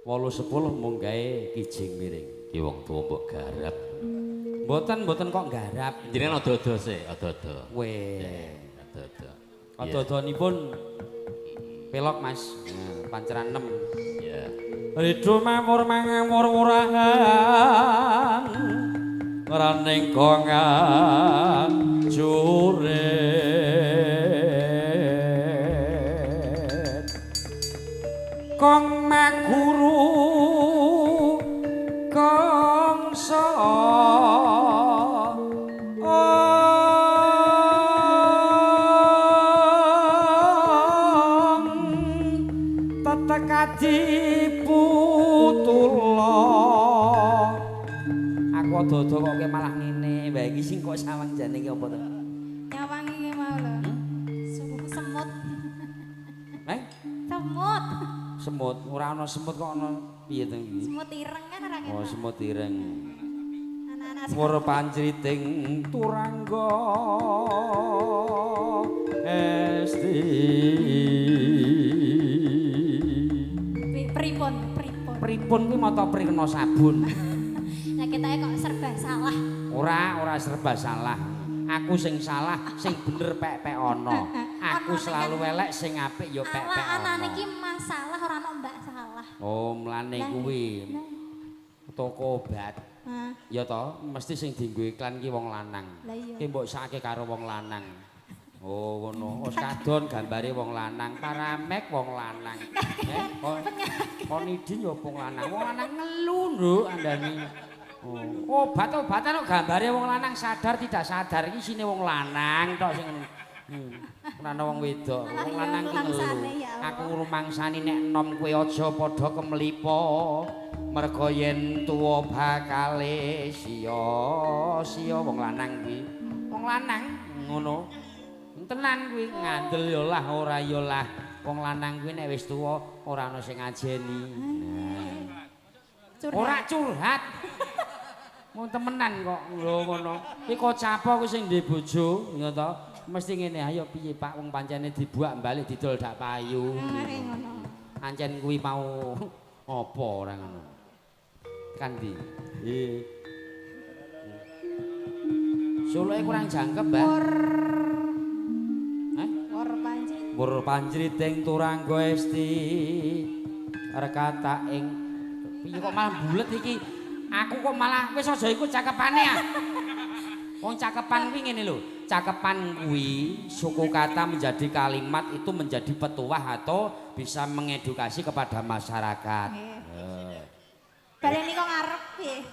8-10 mung gawe kijing miring. Ki wong tuwa mbok garap. Mboten kok nggarap. Jenengan ada-ada sih, ada-ada. Weh. Ada-ada. Ada-adanipun pelok Mas. Nah, panceran 6. Ya. Rido mawur mangawur-wurahan raning gongan juret kong maguru kongso tetekadi putula aku dodo kok malah ngene bae iki sing kok sawang jane iki apa to Nyawang iki mau lho. Semut. Semut. Semut ora ana semut kok ana piye to iki Semut ireng kan ora kena. oh semut ireng Anak-anak Wur pancriting turangga esti pripun kuwi mata prikena sabun Nah kita kok serba salah. ora serba salah aku sing salah sing bener pek-pek ana aku selalu elek sing apik ya pek-pek ana Anane iki masalah ora ono mbak salah. oh mlane kuwi toko obat Hah. ya toh mesti sing dienggo iklan ki wong lanang Lah iya. ki mbok sakake karo wong lanang oh ngono wis kadon gambare wong lanang paramek wong lanang kon idin ya wong lanang ngelu nduk andane obat-obatan kok gambare wong lanang sadar tidak sadar iki sine wong lanang tok sing ora ana wong wedok wong lanang ki ngelu aku rumangsani nek enom kowe aja padha kemlipo merga yen tuwa bakale sia-sia wong lanang kuwi wong lanang ngono tenan kuwi ngandel ya lah ora ya lah wong lanang kuwi nek wis tuwa ora ana sing ngajeni ora curhat mau temenan kok lho ngono iki kok capok kuwi sing ndek bojo ya to mesti ngene ayo piye Pak wong pancene dibuak balik didol dak payu ancen kuwi mau apa ora ngono kan ndi Soloke kurang jangkep, Mbak. Wur panjriting turangga esti rekata ing piye kok malah bulet iki aku kok malah wis aja iku cakepane ah wong cakepan kuwi ngene lho cakepan kuwi suku kata menjadi kalimat itu menjadi petuah atau bisa mengedukasi kepada masyarakat Bareng kok ngarep piye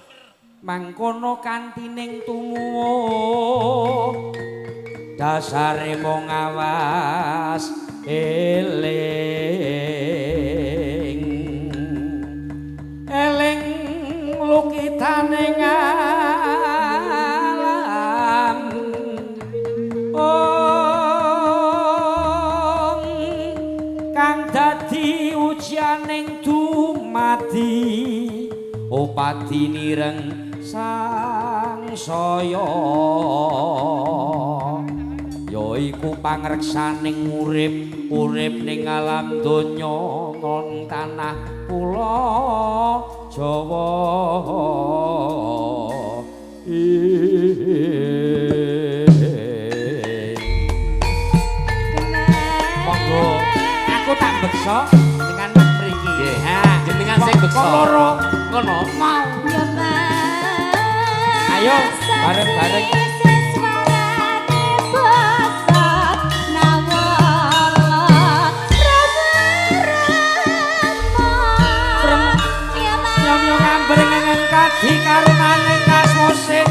mangkono kantining tumuwuh dasare mung awas eling lukitaning alam kang dadi ujianing dumadi opati nireng sangsaya yaiku pangreksaning urip ning alam donya ngon tanah kula Jawa monggo aku tak beksa dengan mriki nggih jenengan sing beksa loro ngono mau ya ayo bareng-bareng kadi karunane kas musik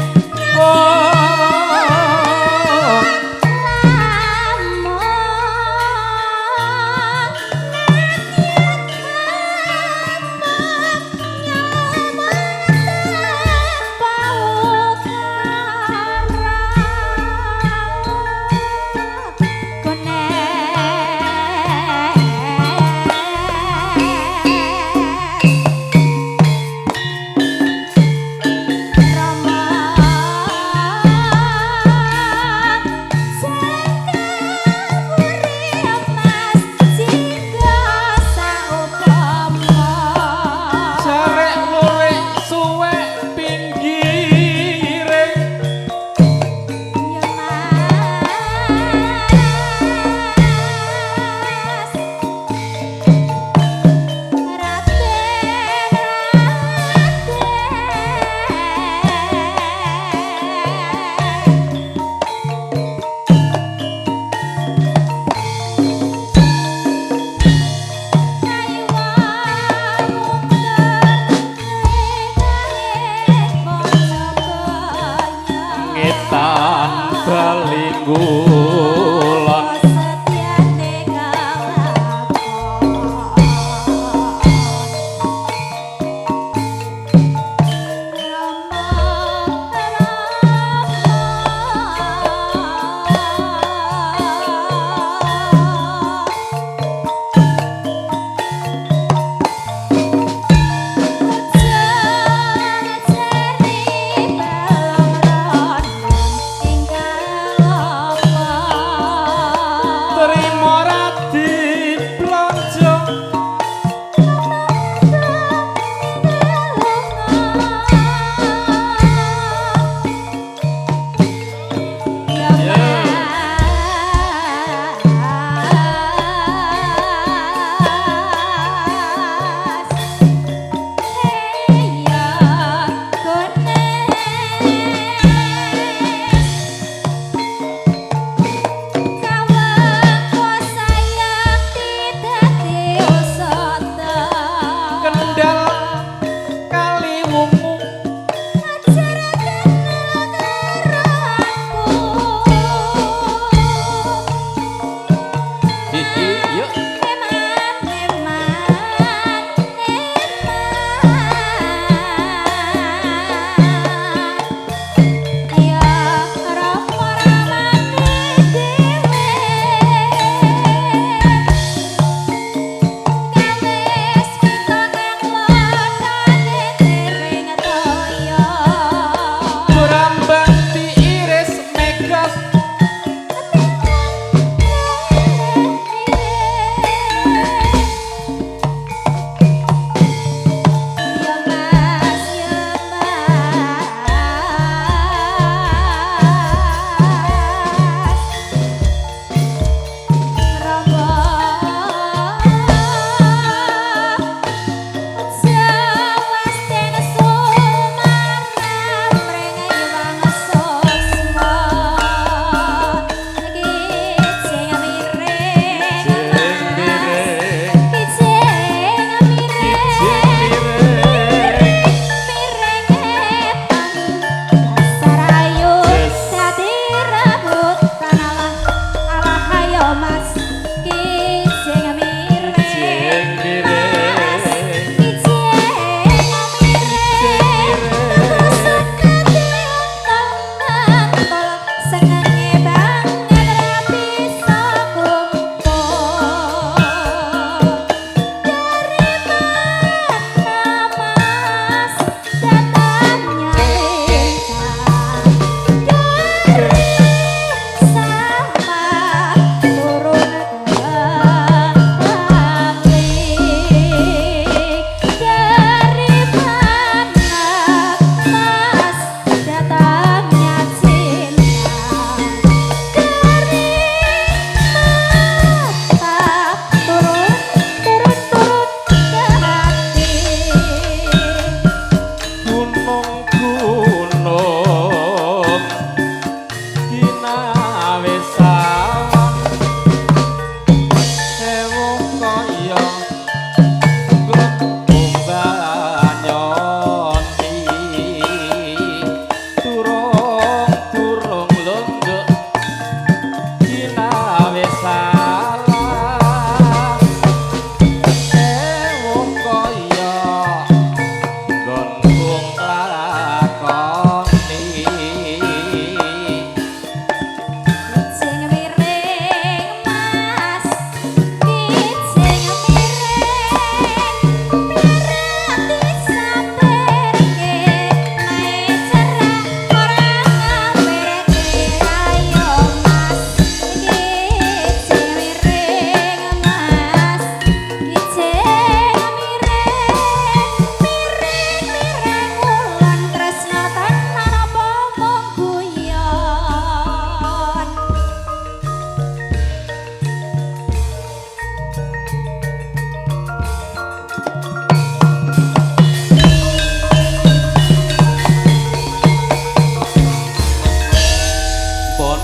Bon,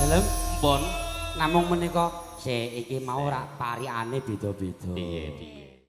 Dalem bon. namung menika iki mau ora parikane beda-beda. Piye piye.